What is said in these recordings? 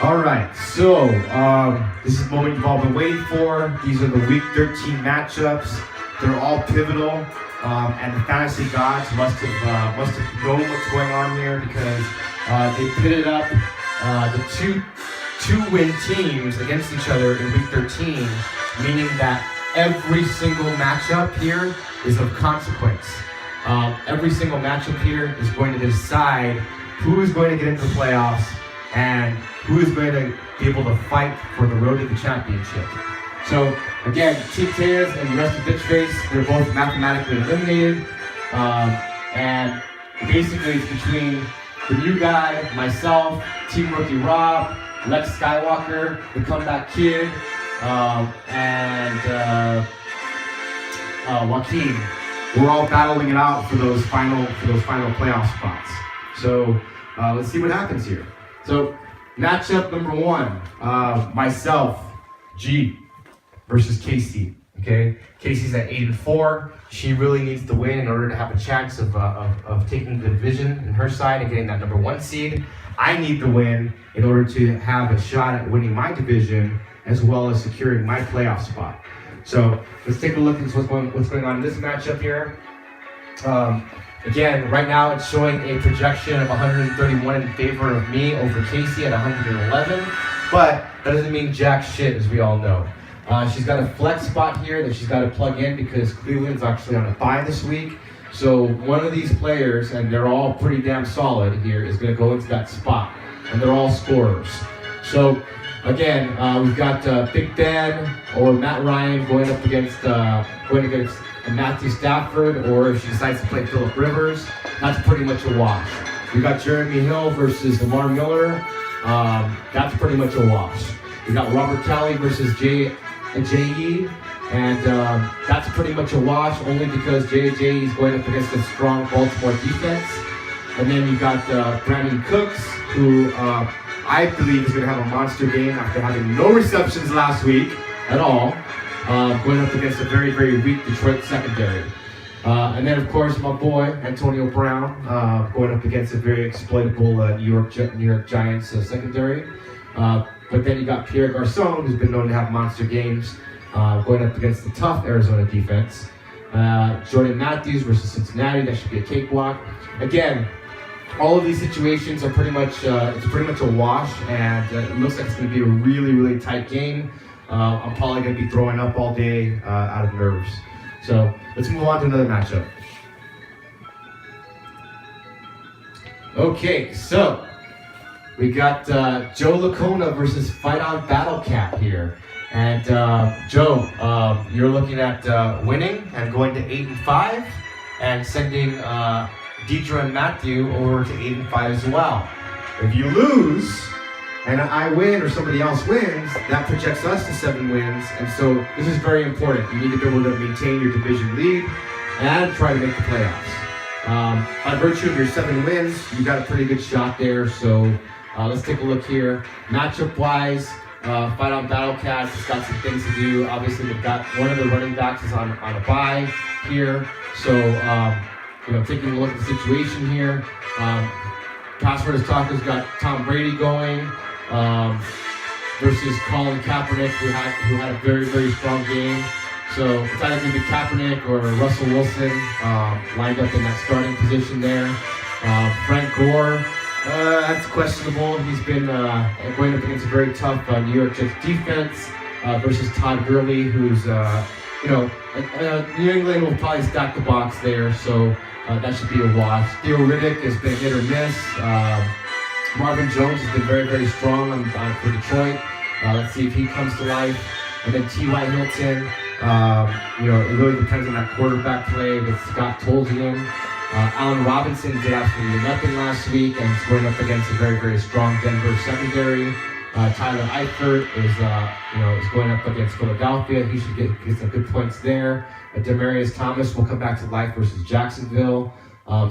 All right, so this is the moment you've all been waiting for. These are the Week 13 matchups. They're all pivotal, and the fantasy gods must have known what's going on here because they pitted up the two-win teams against each other in Week 13, meaning that every single matchup here is of consequence. Every single matchup here is going to decide who is going to get into the playoffs and who is going to be able to fight for the road to the championship. So again, Team Tejas and the rest of Bitchface, they're both mathematically eliminated. And basically it's between the new guy, myself, Team Rookie Rob, Lex Skywalker, the Comeback Kid, and Joaquin. We're all battling it out for those final playoff spots. So let's see what happens here. So matchup number one, myself, G, versus Casey. Okay, Casey's at 8-4. She really needs to win in order to have a chance of taking the division in her side and getting that number one seed. I need to win in order to have a shot at winning my division as well as securing my playoff spot. So let's take a look at what's going on in this matchup here. Again, right now it's showing a projection of 131 in favor of me over Casey at 111, but that doesn't mean jack shit, as we all know. She's got a flex spot here that she's got to plug in because Cleveland's actually on a bye this week. So one of these players, and they're all pretty damn solid here, is going to go into that spot, and they're all scorers. So again, we've got Big Ben or Matt Ryan going against Matthew Stafford, or if she decides to play Phillip Rivers, that's pretty much a wash. We got Jeremy Hill versus Lamar Miller. That's pretty much a wash. We got Robert Kelly versus J.E. and that's pretty much a wash only because J.J. is going up against a strong Baltimore defense. And then you got Brandon Cooks, who I believe is going to have a monster game after having no receptions last week at all. Going up against a very, very weak Detroit secondary. And then, of course, my boy, Antonio Brown, going up against a very exploitable New York Giants secondary. But then you got Pierre Garçon, who's been known to have monster games, going up against the tough Arizona defense. Jordan Matthews versus Cincinnati, that should be a cakewalk. Again, all of these situations are pretty much, it's pretty much a wash, and it looks like it's going to be a really, really tight game. I'm probably going to be throwing up all day out of nerves. So let's move on to another matchup. Okay, so we got Joe Lacona versus Fight On Battle Cat here. And Joe, you're looking at winning and going to 8-5 and sending Deidre and Matthew over to 8-5 as well. If you lose, and I win or somebody else wins, that projects us to 7 wins. And so this is very important. You need to be able to maintain your division lead and try to make the playoffs. By virtue of your 7 wins, you got a pretty good shot there. So let's take a look here. Matchup-wise, Fight On Battle Cats has got some things to do. Obviously, they've got one of the running backs is on a bye here. So, taking a look at the situation here. Password is Taco's got Tom Brady going. Versus Colin Kaepernick, who had a very, very strong game. So it's either going to be Kaepernick or Russell Wilson lined up in that starting position there. Frank Gore, that's questionable. He's been going up against a very tough New York Jets defense versus Todd Gurley, who's, New England will probably stack the box there, so that should be a wash. Theo Riddick has been hit or miss. Marvin Jones has been very, very strong for Detroit. Let's see if he comes to life. And then T.Y. Hilton, it really depends on that quarterback play with Scott Tolzien. Allen Robinson did absolutely nothing last week and is going up against a very, very strong Denver secondary. Tyler Eifert is going up against Philadelphia. He should get some good points there. Demaryius Thomas will come back to life versus Jacksonville.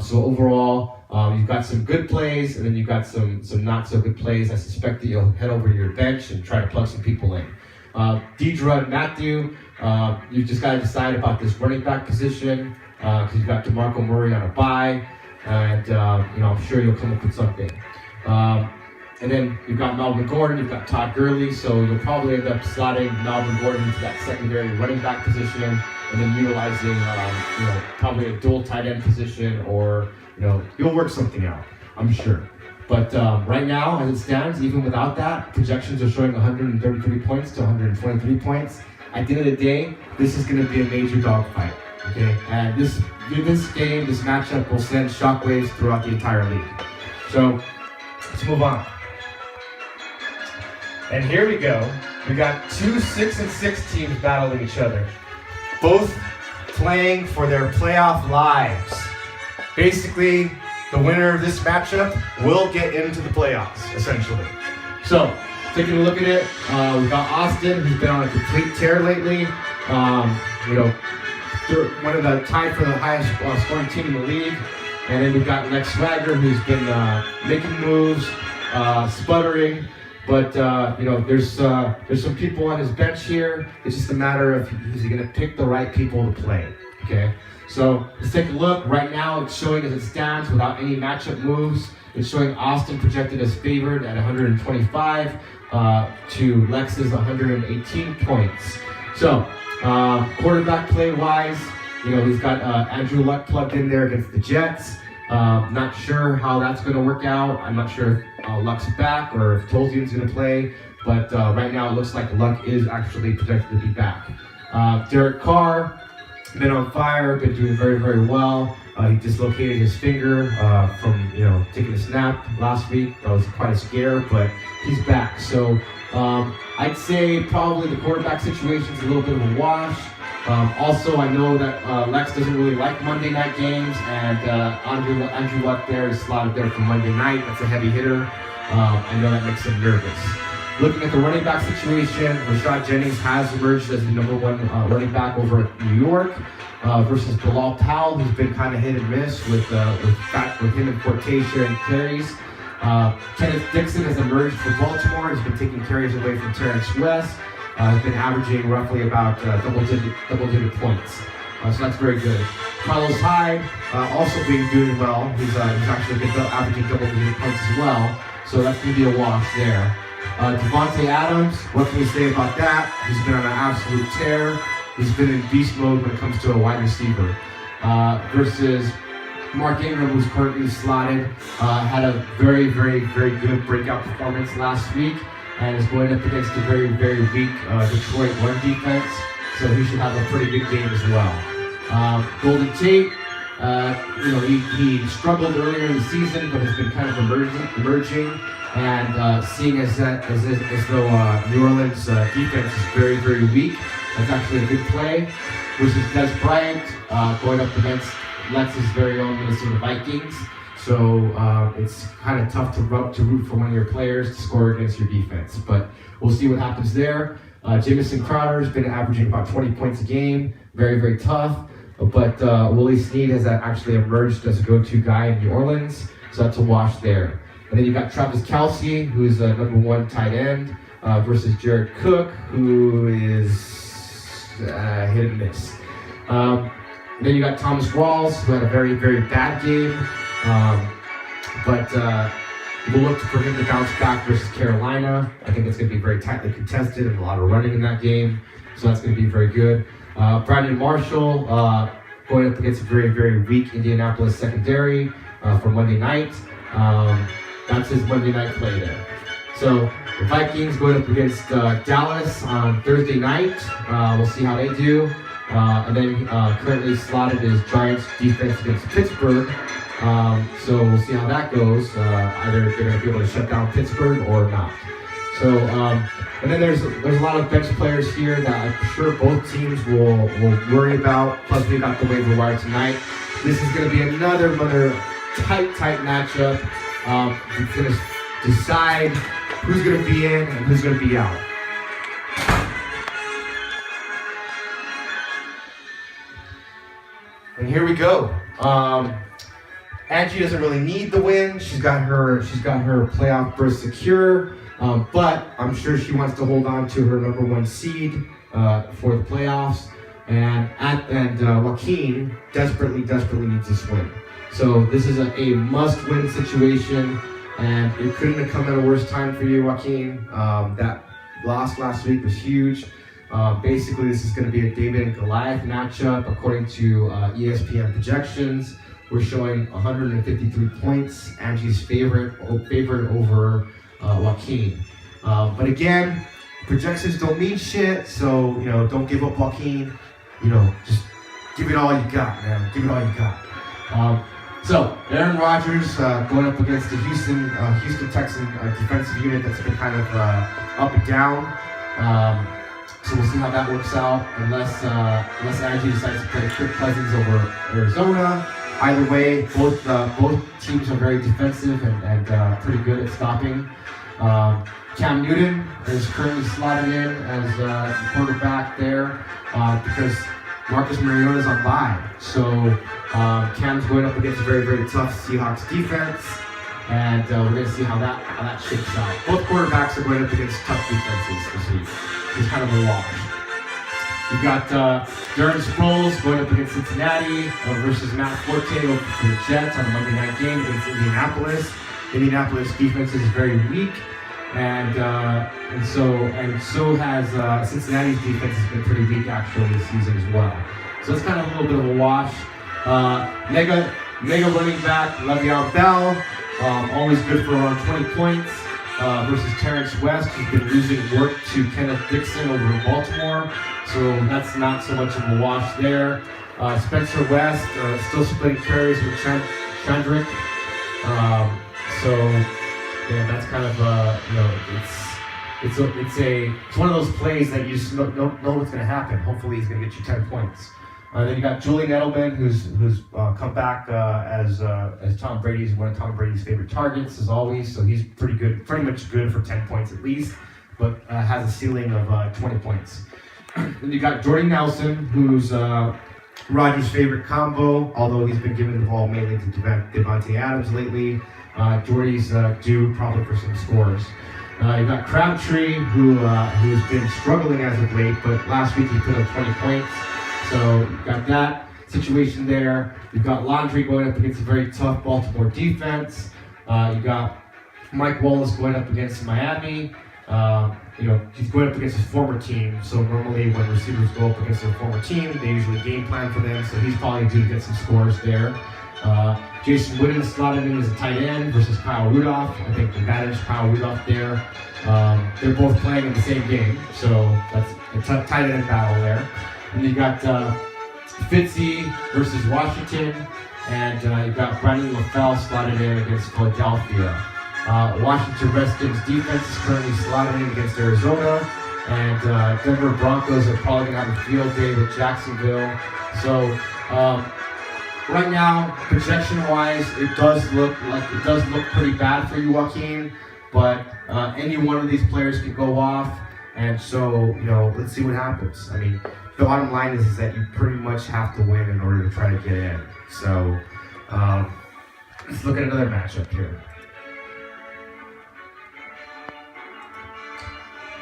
So overall, you've got some good plays, and then you've got some not so good plays. I suspect that you'll head over to your bench and try to plug some people in. Deidre and Matthew, you've just got to decide about this running back position because you've got DeMarco Murray on a bye, and I'm sure you'll come up with something. And then you've got Melvin Gordon, you've got Todd Gurley, so you'll probably end up slotting Melvin Gordon into that secondary running back position, and then utilizing, probably a dual tight end position, or you'll work something out, I'm sure. But right now, as it stands, even without that, projections are showing 133 points to 123 points. At the end of the day, this is going to be a major dogfight, okay? And this matchup will send shockwaves throughout the entire league. So let's move on. And here we go. We got two 6-6 teams battling each other, both playing for their playoff lives. Basically, the winner of this matchup will get into the playoffs, essentially. So, taking a look at it, we've got Austin, who's been on a complete tear lately. One of the tied for the highest scoring team in the league. And then we've got Lex Swagger, who's been making moves, sputtering. But there's some people on his bench here. It's just a matter of is he going to pick the right people to play. Okay. So let's take a look. Right now, it's showing as it stands without any matchup moves. It's showing Austin projected as favored at 125 to Lex's 118 points. So quarterback play-wise, he's got Andrew Luck plugged in there against the Jets. Not sure how that's going to work out. I'm not sure if Luck's back or if Tolzien's going to play. But right now, it looks like Luck is actually projected to be back. Derek Carr, been on fire, been doing very, very well. He dislocated his finger from taking a snap last week. That was quite a scare, but he's back. So I'd say probably the quarterback situation is a little bit of a wash. Also, I know that Lex doesn't really like Monday night games, and Andrew Luck there is slotted there for Monday night. That's a heavy hitter. I know that makes him nervous. Looking at the running back situation, Rashad Jennings has emerged as the number one running back over at New York versus Bilal Powell, who's been kind of hit and miss with him and Forte sharing carries. Kenneth Dixon has emerged for Baltimore. He's been taking carries away from Terrence West. Has been averaging roughly about double-digit points. So that's very good. Carlos Hyde also doing well. He's actually been averaging double-digit points as well. So that's going to be a wash there. Devontae Adams, what can we say about that? He's been on an absolute tear. He's been in beast mode when it comes to a wide receiver. Versus Mark Ingram, who's currently slotted, had a very, very, very good breakout performance last week, and is going up against a very, very weak Detroit run defense. So he should have a pretty good game as well. Golden Tate, he struggled earlier in the season, but has been kind of emerging. And seeing as though New Orleans defense is very, very weak, that's actually a good play. Versus Des Bryant going up against Lex's very own Minnesota Vikings. So it's kind of tough to root for one of your players to score against your defense. But we'll see what happens there. Jamison Crowder has been averaging about 20 points a game. Very, very tough. But Willie Snead has actually emerged as a go-to guy in New Orleans. So that's a wash there. And then you've got Travis Kelce, who's a number one tight end, versus Jared Cook, who is hit and miss. And then you got Thomas Rawls, who had a very, very bad game. But we'll look for him to bounce back versus Carolina. I think it's going to be very tightly contested and a lot of running in that game. So that's going to be very good. Brandon Marshall going up against a very, very weak Indianapolis secondary for Monday night. That's his Monday night play there. So the Vikings going up against Dallas on Thursday night. We'll see how they do. And then currently slotted is Giants defense against Pittsburgh. So we'll see how that goes. Either they're going to be able to shut down Pittsburgh or not. So and then there's a lot of bench players here that I'm sure both teams will worry about. Plus we got the waiver wire tonight. This is going to be another tight matchup. It's going to decide who's going to be in and who's going to be out. And here we go. Angie doesn't really need the win. She's got her playoff berth secure. But I'm sure she wants to hold on to her number one seed for the playoffs. And Joaquin desperately needs this win. So this is a must-win situation. And it couldn't have come at a worse time for you, Joaquin. That loss last week was huge. Basically, this is going to be a David and Goliath matchup. According to ESPN projections, we're showing 153 points. Angie's favorite over Joaquin. But again, projections don't mean shit, so don't give up, Joaquin. Just give it all you got, man. Give it all you got. So Aaron Rodgers going up against the Houston Texan defensive unit that's been kind of up and down. So we'll see how that works out. Unless Angie decides to play Kirk Cousins over Arizona. Either way, both teams are very defensive and pretty good at stopping. Cam Newton is currently slotted in as the quarterback there because Marcus Mariota is on bye. So Cam's going up against a very, very tough Seahawks defense, and we're going to see how that shakes out. Both quarterbacks are going up against tough defenses this week. It's kind of a wash. You've got Darren Sproles going up against Cincinnati versus Matt Forte for the Jets on a Monday night game against Indianapolis. Indianapolis defense is very weak, and so has Cincinnati's defense has been pretty weak actually this season as well. So it's kind of a little bit of a wash. Mega running back Le'Veon Bell, always good for around 20 points. Versus Terrence West, who's been losing work to Kenneth Dixon over in Baltimore, so that's not so much of a wash there. Spencer West still splitting carries with Chandrick, so yeah, that's kind of it's one of those plays that you just don't know what's going to happen. Hopefully, he's going to get you 10 points. Then you got Julian Edelman, who's come back as Tom Brady's one of Tom Brady's favorite targets as always. So he's pretty much good for 10 points at least, but has a ceiling of 20 points. Then you got Jordy Nelson, who's Rodgers' favorite combo, although he's been giving the ball mainly to Devontae Adams lately. Jordy's due probably for some scores. You've got Crabtree, who's been struggling as of late, but last week he put up 20 points. So you've got that situation there. You've got Landry going up against a very tough Baltimore defense. You've got Mike Wallace going up against Miami. He's going up against his former team. So normally when receivers go up against their former team, they usually game plan for them. So he's probably due to get some scores there. Jason Witten slotted in as a tight end versus Kyle Rudolph. I think the advantage Kyle Rudolph there. They're both playing in the same game, so that's a tight end battle there. And you got Fitzy versus Washington, and you've got Brandon LaFell slotted in against Philadelphia. Washington Redskins defense is currently slotted in against Arizona, and Denver Broncos are probably going to have a field day with Jacksonville. So right now, projection-wise, it does look pretty bad for you, Joaquin. But any one of these players could go off, and so let's see what happens. I mean, the bottom line is that you pretty much have to win in order to try to get in. So let's look at another matchup here.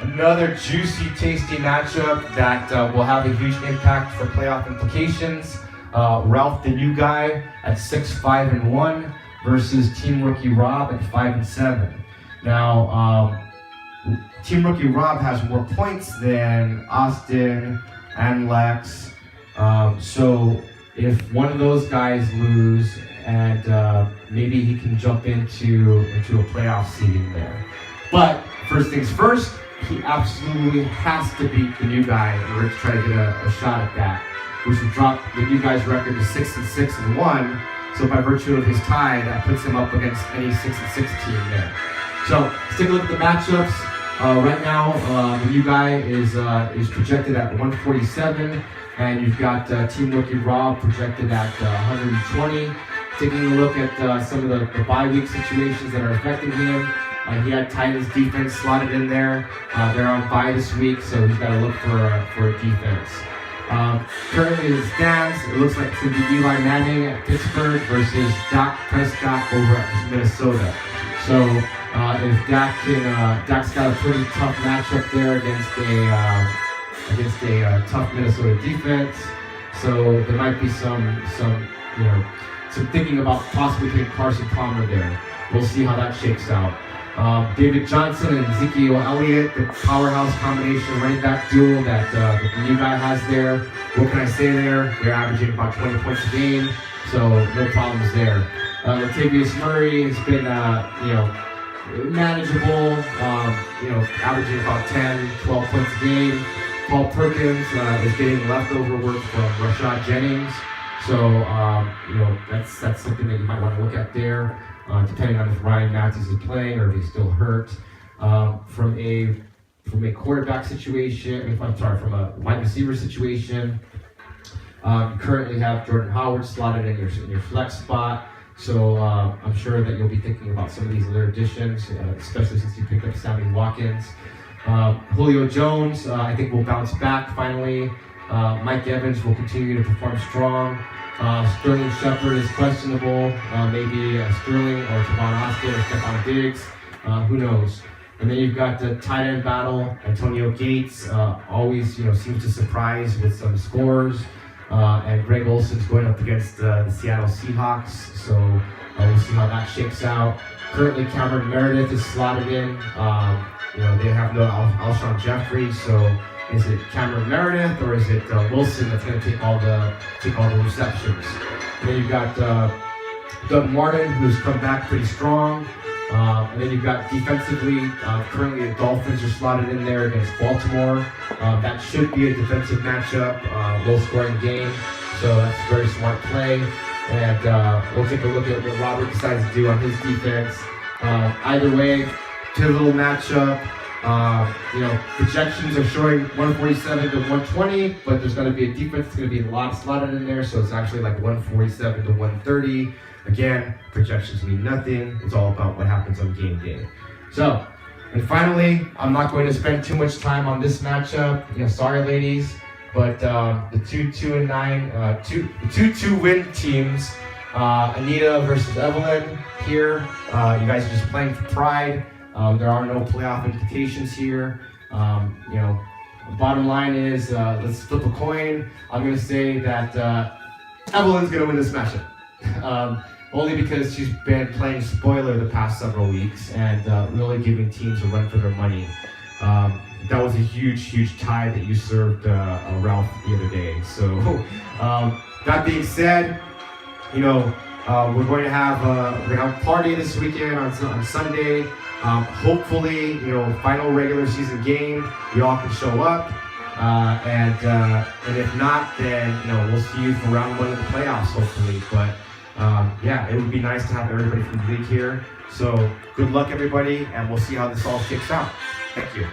Another juicy, tasty matchup that will have a huge impact for playoff implications. Ralph the New Guy at 6-5-1 versus Team Rookie Rob at 5-7. Now, Team Rookie Rob has more points than Austin and Lex. So if one of those guys lose, and maybe he can jump into a playoff seeding there. But first things first, he absolutely has to beat the New Guy in order to try to get a shot at that, which would drop the New Guy's record to 6-6-1. So by virtue of his tie, that puts him up against any 6-6 team there. So let's take a look at the matchups. Right now, the New Guy is projected at 147, and you've got Team Rookie Rob projected at 120. Taking a look at some of the bye week situations that are affecting him. He had Titans defense slotted in there. They're on bye this week, so he's got to look for a defense. Currently as it stands, it looks like it's going to be Eli Manning at Pittsburgh versus Dak Prescott over at Minnesota. So if Dak's got a pretty tough matchup there against a tough Minnesota defense. So there might be some thinking about possibly putting Carson Palmer there. we'll see how that shakes out. David Johnson and Ezekiel Elliott, the powerhouse combination running back duo that the new guy has there. What can I say there? They're averaging about 20 points a game, so no problems there. Latavius Murray has been, manageable, averaging about 10, 12 points a game. Paul Perkins is getting leftover work from Rashad Jennings, so that's something that you might want to look at there, depending on if Ryan Matthews is playing or if he's still hurt. From a quarterback situation, from a wide receiver situation, you currently have Jordan Howard slotted in your flex spot. So I'm sure that you'll be thinking about some of these other additions, especially since you picked up Sammy Watkins. Julio Jones, I think will bounce back finally. Mike Evans will continue to perform strong. Sterling Shepard is questionable. Maybe Sterling or Tavon Austin or Stephon Diggs. Who knows? And then you've got the tight end battle. Antonio Gates always seems to surprise with some scores. And Greg Olson's going up against the Seattle Seahawks, so we'll see how that shakes out. Currently, Cameron Meredith is slotted in. They have no Alshon Jeffrey, so is it Cameron Meredith or is it Wilson that's going to take all the receptions? And then you've got Doug Martin, who's come back pretty strong. And then you've got defensively, currently the Dolphins are slotted in there against Baltimore. That should be a defensive matchup, low-scoring game, so that's a very smart play. And we'll take a look at what Robert decides to do on his defense. Either way, pivotal matchup. Projections are showing 147 to 120, but there's going to be a defense that's going to be a lot slotted in there, so it's actually like 147 to 130. Again, projections mean nothing. It's all about what happens on game day. So, and finally, I'm not going to spend too much time on this matchup. Sorry, ladies, but the 2-2 teams, Anita versus Evelyn here. You guys are just playing for pride. There are no playoff implications here. Bottom line is, let's flip a coin. I'm going to say that Evelyn's going to win this matchup. Only because she's been playing spoiler the past several weeks and really giving teams a run for their money. That was a huge tie that you served Ralph the other day. So that being said, we're going to have a party this weekend on Sunday. Hopefully, final regular season game, we all can show up. And if not, then we'll see you for round 1 of the playoffs, hopefully. But it would be nice to have everybody from the league here. So good luck, everybody, and we'll see how this all shakes out. Thank you.